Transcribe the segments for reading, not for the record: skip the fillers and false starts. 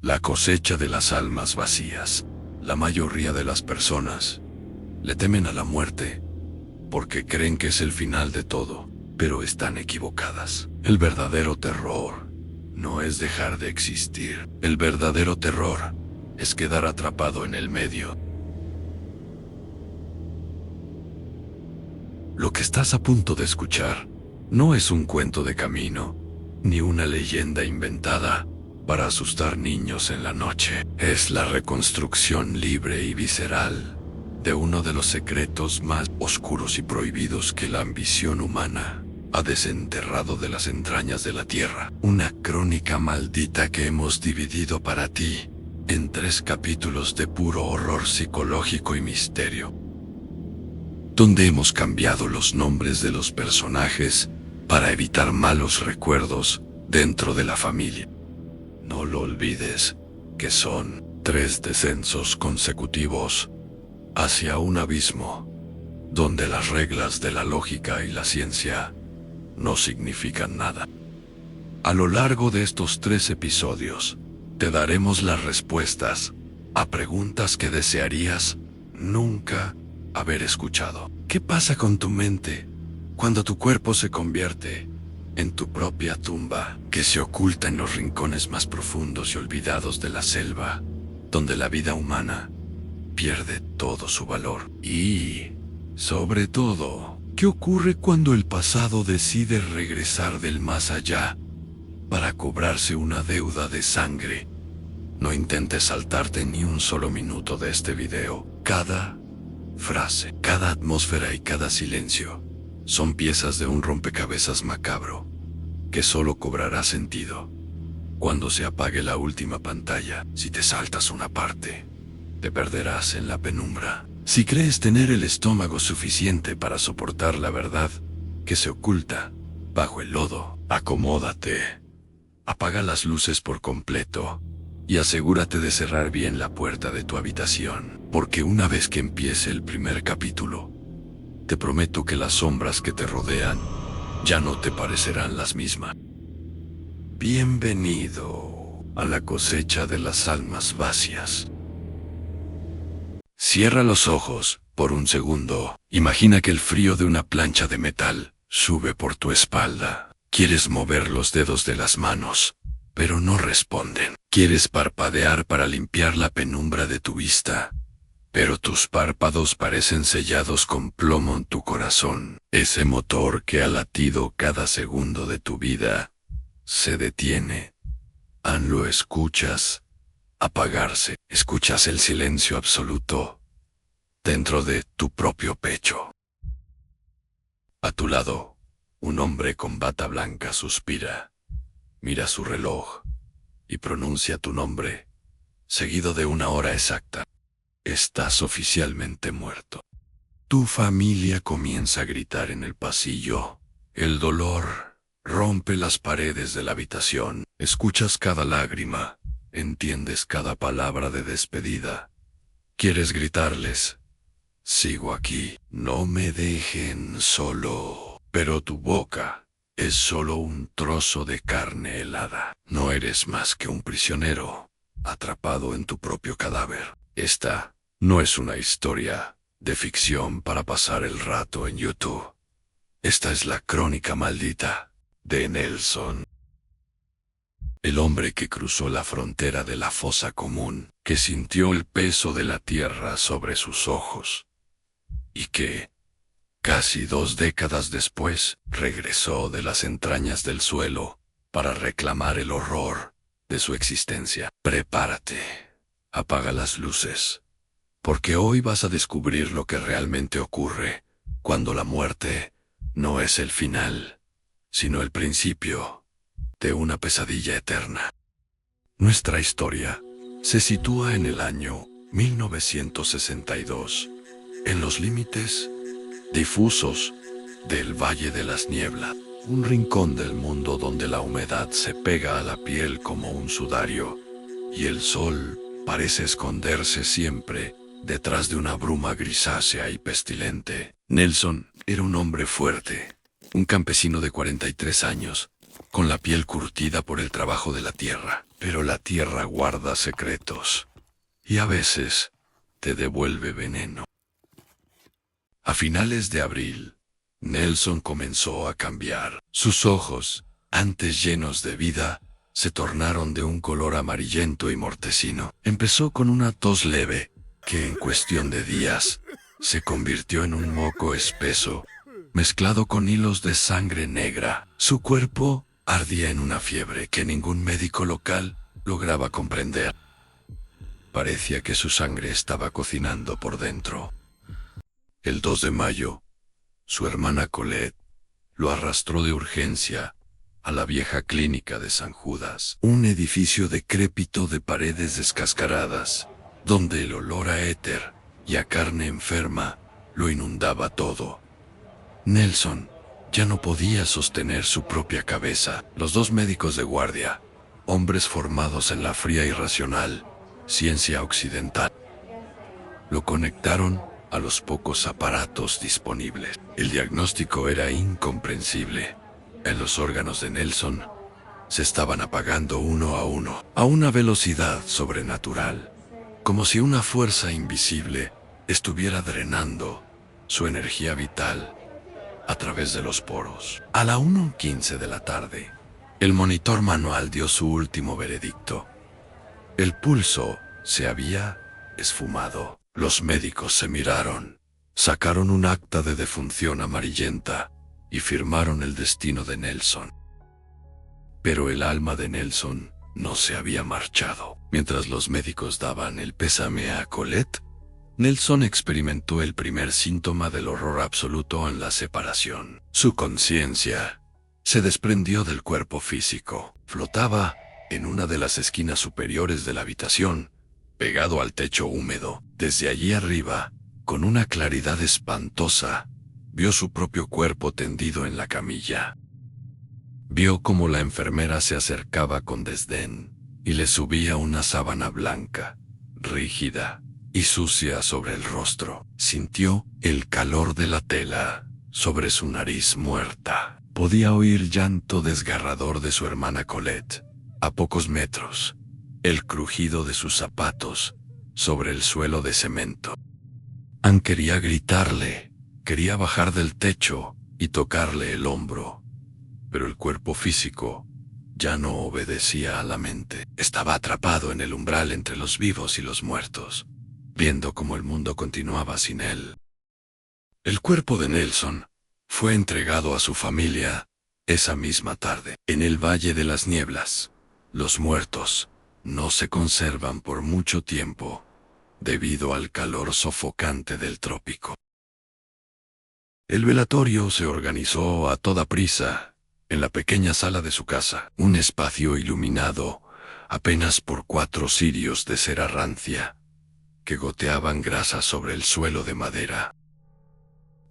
La cosecha de las almas vacías. La mayoría de las personas le temen a la muerte porque creen que es el final de todo, pero están equivocadas. El verdadero terror no es dejar de existir. El verdadero terror es quedar atrapado en el medio. Lo que estás a punto de escuchar no es un cuento de camino, ni una leyenda inventada para asustar niños en la noche. Es la reconstrucción libre y visceral de uno de los secretos más oscuros y prohibidos que la ambición humana ha desenterrado de las entrañas de la tierra. Una crónica maldita que hemos dividido para ti en 3 capítulos de puro horror psicológico y misterio, donde hemos cambiado los nombres de los personajes para evitar malos recuerdos dentro de la familia. No lo olvides, que son 3 descensos consecutivos hacia un abismo donde las reglas de la lógica y la ciencia no significan nada. A lo largo de estos 3 episodios, te daremos las respuestas a preguntas que desearías nunca haber escuchado. ¿Qué pasa con tu mente cuando tu cuerpo se convierte en tu propia tumba, que se oculta en los rincones más profundos y olvidados de la selva, donde la vida humana pierde todo su valor? Y, sobre todo, ¿qué ocurre cuando el pasado decide regresar del más allá para cobrarse una deuda de sangre? No intentes saltarte ni un solo minuto de este video. Cada frase, cada atmósfera y cada silencio son piezas de un rompecabezas macabro que solo cobrará sentido cuando se apague la última pantalla. Si te saltas una parte, te perderás en la penumbra. Si crees tener el estómago suficiente para soportar la verdad que se oculta bajo el lodo, acomódate, apaga las luces por completo y asegúrate de cerrar bien la puerta de tu habitación, porque una vez que empiece el primer capítulo, te prometo que las sombras que te rodean ya no te parecerán las mismas. Bienvenido a la cosecha de las almas vacías. Cierra los ojos por un segundo. Imagina que el frío de una plancha de metal sube por tu espalda. Quieres mover los dedos de las manos, pero no responden. Quieres parpadear para limpiar la penumbra de tu vista, pero tus párpados parecen sellados con plomo en tu corazón. Ese motor que ha latido cada segundo de tu vida se detiene. Lo escuchas apagarse. Escuchas el silencio absoluto dentro de tu propio pecho. A tu lado, un hombre con bata blanca suspira, mira su reloj y pronuncia tu nombre, seguido de una hora exacta. Estás oficialmente muerto. Tu familia comienza a gritar en el pasillo. El dolor rompe las paredes de la habitación. Escuchas cada lágrima, entiendes cada palabra de despedida. Quieres gritarles: sigo aquí, no me dejen solo. Pero tu boca es solo un trozo de carne helada. No eres más que un prisionero, atrapado en tu propio cadáver. Esta no es una historia de ficción para pasar el rato en YouTube. Esta es la crónica maldita de Nelson. El hombre que cruzó la frontera de la fosa común, que sintió el peso de la tierra sobre sus ojos, y que, casi 2 décadas después, regresó de las entrañas del suelo para reclamar el horror de su existencia. Prepárate, apaga las luces, porque hoy vas a descubrir lo que realmente ocurre cuando la muerte no es el final, sino el principio de una pesadilla eterna. Nuestra historia se sitúa en el año 1962, en los límites difusos del Valle de las Nieblas, un rincón del mundo donde la humedad se pega a la piel como un sudario y el sol parece esconderse siempre detrás de una bruma grisácea y pestilente. Nelson era un hombre fuerte, un campesino de 43 años, con la piel curtida por el trabajo de la tierra, Pero la tierra guarda secretos y a veces te devuelve veneno. A finales de abril, Nelson comenzó a cambiar. Sus ojos, antes llenos de vida, se tornaron de un color amarillento y mortecino. Empezó con una tos leve, que en cuestión de días se convirtió en un moco espeso, mezclado con hilos de sangre negra. Su cuerpo ardía en una fiebre que ningún médico local lograba comprender. Parecía que su sangre estaba cocinando por dentro. El 2 de mayo, su hermana Colette lo arrastró de urgencia a la vieja clínica de San Judas, un edificio decrépito de paredes descascaradas, donde el olor a éter y a carne enferma lo inundaba todo. Nelson ya no podía sostener su propia cabeza. Los dos médicos de guardia, hombres formados en la fría y racional ciencia occidental, lo conectaron a los pocos aparatos disponibles. El diagnóstico era incomprensible. En los órganos de Nelson se estaban apagando uno a una velocidad sobrenatural, como si una fuerza invisible estuviera drenando su energía vital a través de los poros. A la 1:15 de la tarde, el monitor manual dio su último veredicto. El pulso se había esfumado. Los médicos se miraron, sacaron un acta de defunción amarillenta y firmaron el destino de Nelson. Pero el alma de Nelson no se había marchado. Mientras los médicos daban el pésame a Colette, Nelson experimentó el primer síntoma del horror absoluto en la separación. Su conciencia se desprendió del cuerpo físico. Flotaba en una de las esquinas superiores de la habitación, pegado al techo húmedo. Desde allí arriba, con una claridad espantosa, vio su propio cuerpo tendido en la camilla. Vio cómo la enfermera se acercaba con desdén y le subía una sábana blanca, rígida y sucia sobre el rostro. Sintió el calor de la tela sobre su nariz muerta. Podía oír llanto desgarrador de su hermana Colette a pocos metros, el crujido de sus zapatos sobre el suelo de cemento. Ann quería gritarle, quería bajar del techo y tocarle el hombro, pero el cuerpo físico ya no obedecía a la mente. Estaba atrapado en el umbral entre los vivos y los muertos, viendo cómo el mundo continuaba sin él. El cuerpo de Nelson fue entregado a su familia esa misma tarde. En el Valle de las Nieblas, los muertos no se conservan por mucho tiempo debido al calor sofocante del trópico. El velatorio se organizó a toda prisa en la pequeña sala de su casa, un espacio iluminado apenas por 4 cirios de cera rancia que goteaban grasa sobre el suelo de madera.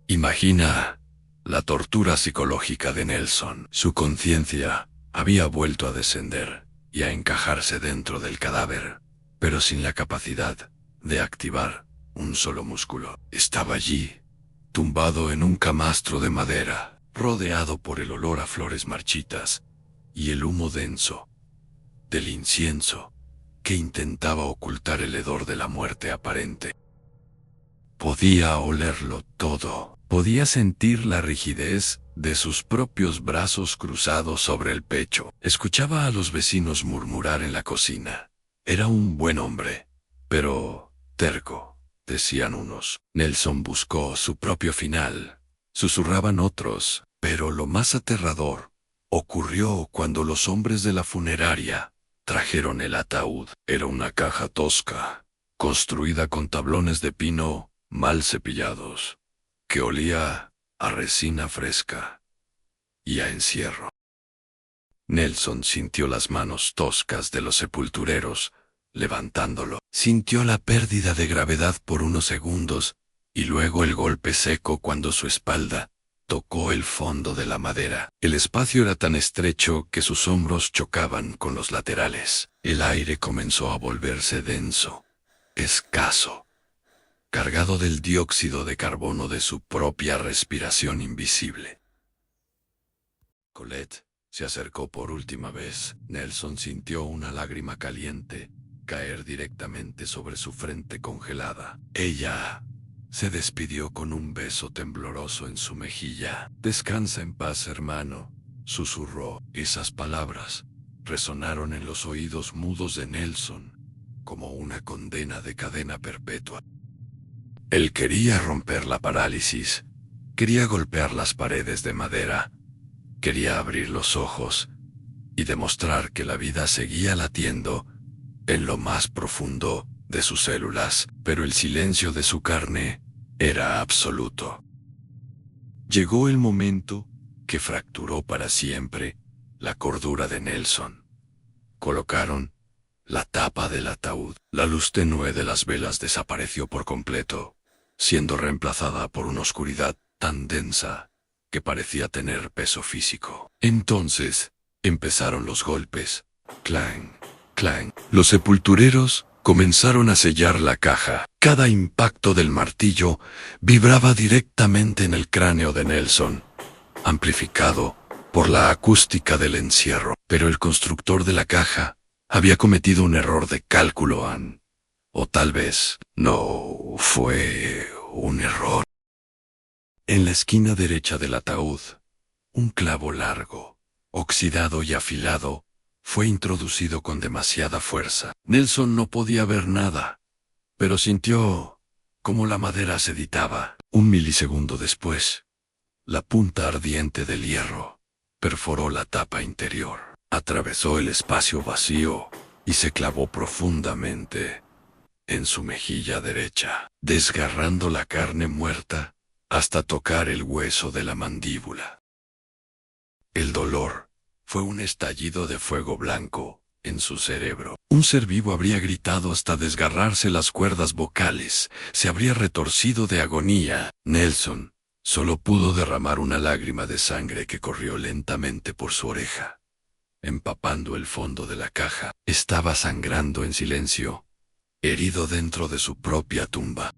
Imagina la tortura psicológica de Nelson. Su conciencia había vuelto a descender y a encajarse dentro del cadáver, pero sin la capacidad de activar un solo músculo. Estaba allí, tumbado en un camastro de madera, rodeado por el olor a flores marchitas y el humo denso del incienso que intentaba ocultar el hedor de la muerte aparente. Podía olerlo todo. Podía sentir la rigidez de sus propios brazos cruzados sobre el pecho. Escuchaba a los vecinos murmurar en la cocina. Era un buen hombre, pero terco, decían unos. Nelson buscó su propio final, susurraban otros, pero lo más aterrador ocurrió cuando los hombres de la funeraria trajeron el ataúd. Era una caja tosca, construida con tablones de pino mal cepillados, que olía a resina fresca y a encierro. Nelson sintió las manos toscas de los sepultureros levantándolo. Sintió la pérdida de gravedad por unos segundos y luego el golpe seco cuando su espalda tocó el fondo de la madera. El espacio era tan estrecho que sus hombros chocaban con los laterales. El aire comenzó a volverse denso, escaso, cargado del dióxido de carbono de su propia respiración invisible. Colette se acercó por última vez. Nelson sintió una lágrima caliente caer directamente sobre su frente congelada. Ella se despidió con un beso tembloroso en su mejilla. «Descansa en paz, hermano», susurró. Esas palabras resonaron en los oídos mudos de Nelson como una condena de cadena perpetua. Él quería romper la parálisis, quería golpear las paredes de madera, quería abrir los ojos y demostrar que la vida seguía latiendo en lo más profundo de sus células, pero el silencio de su carne era absoluto. Llegó el momento que fracturó para siempre la cordura de Nelson. Colocaron la tapa del ataúd. La luz tenue de las velas desapareció por completo, siendo reemplazada por una oscuridad tan densa que parecía tener peso físico. Entonces empezaron los golpes. Clang, clang. Los sepultureros comenzaron a sellar la caja. Cada impacto del martillo vibraba directamente en el cráneo de Nelson, amplificado por la acústica del encierro. Pero el constructor de la caja había cometido un error de cálculo, o tal vez no fue un error. En la esquina derecha del ataúd, un clavo largo, oxidado y afilado, fue introducido con demasiada fuerza. Nelson no podía ver nada, pero sintió cómo la madera se editaba. Un milisegundo después, la punta ardiente del hierro perforó la tapa interior, atravesó el espacio vacío y se clavó profundamente en su mejilla derecha, desgarrando la carne muerta hasta tocar el hueso de la mandíbula. El dolor fue un estallido de fuego blanco en su cerebro. Un ser vivo habría gritado hasta desgarrarse las cuerdas vocales, se habría retorcido de agonía. Nelson solo pudo derramar una lágrima de sangre que corrió lentamente por su oreja, empapando el fondo de la caja. Estaba sangrando en silencio, herido dentro de su propia tumba.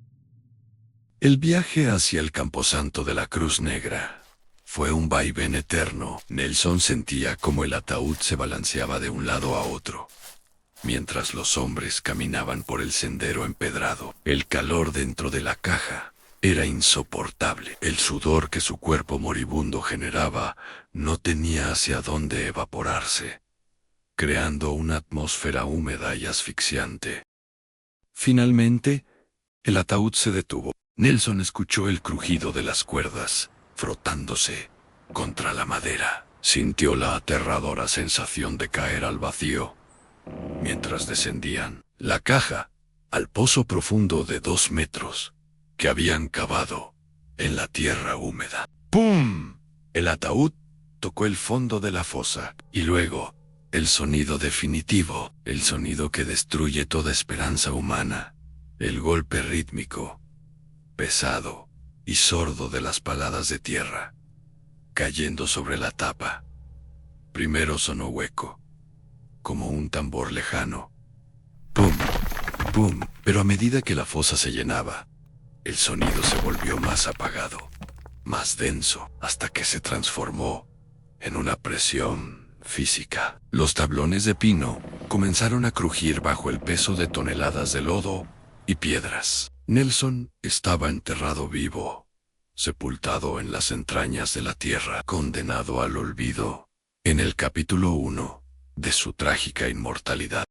El viaje hacia el camposanto de la Cruz Negra fue un vaivén eterno. Nelson sentía como el ataúd se balanceaba de un lado a otro, mientras los hombres caminaban por el sendero empedrado. El calor dentro de la caja era insoportable. El sudor que su cuerpo moribundo generaba no tenía hacia dónde evaporarse, creando una atmósfera húmeda y asfixiante. Finalmente, el ataúd se detuvo. Nelson escuchó el crujido de las cuerdas frotándose contra la madera. Sintió la aterradora sensación de caer al vacío mientras descendían la caja al pozo profundo de 2 metros que habían cavado en la tierra húmeda. ¡Pum! El ataúd tocó el fondo de la fosa y luego el sonido definitivo, el sonido que destruye toda esperanza humana, el golpe rítmico, pesado y sordo de las paladas de tierra cayendo sobre la tapa. Primero sonó hueco, como un tambor lejano. ¡Pum! ¡Pum! Pero a medida que la fosa se llenaba, el sonido se volvió más apagado, más denso, hasta que se transformó en una presión física. Los tablones de pino comenzaron a crujir bajo el peso de toneladas de lodo y piedras. Nelson estaba enterrado vivo, sepultado en las entrañas de la tierra, condenado al olvido, en el capítulo 1 de su trágica inmortalidad.